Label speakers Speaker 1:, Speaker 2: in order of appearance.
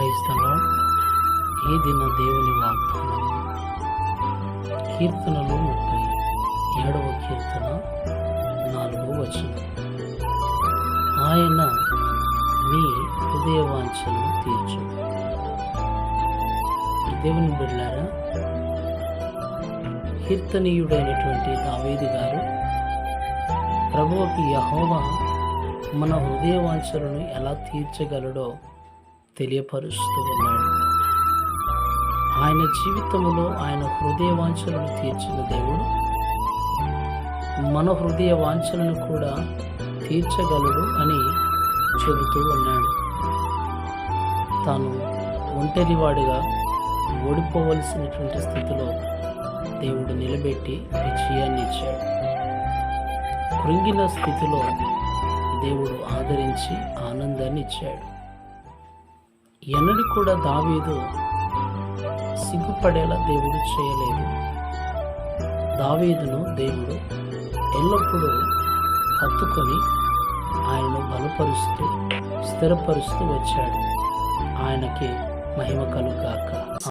Speaker 1: క్రైస్తవం ఈ దిన దేవుని వాగ్దానం కీర్తనలు 37వ కీర్తన 4వ వచనం. ఆయన నీ హృదయ వాంఛలను తీర్చు. దేవుని బిడ్డలారా, కీర్తనీయుడైనటువంటి దావీదు గారు ప్రభువుకి యెహోవా మన హృదయ వాంఛలను ఎలా తీర్చగలడో తెలియపరుస్తూ ఉన్నాడు. ఆయన జీవితంలో ఆయన హృదయ వాంఛలను తీర్చిన దేవుడు మన హృదయ వాంఛలను కూడా తీర్చగలడు అని చెబుతూ ఉన్నాడు. తాను ఒంటరివాడిగా ఓడిపోవలసినటువంటి స్థితిలో దేవుడు నిలబెట్టి విజయాన్ని ఇచ్చాడు. కృంగిన స్థితిలో దేవుడు ఆదరించి ఆనందాన్ని ఇచ్చాడు. ఎన్నడూ కూడా దావీదు సిగ్గుపడేలా దేవుడు చేయలేదు. దావీదును దేవుడు ఎల్లప్పుడూ హత్తుకొని ఆయనను బలపరుస్తూ స్థిరపరుస్తూ వచ్చాడు. ఆయనకి మహిమ కలుగాక.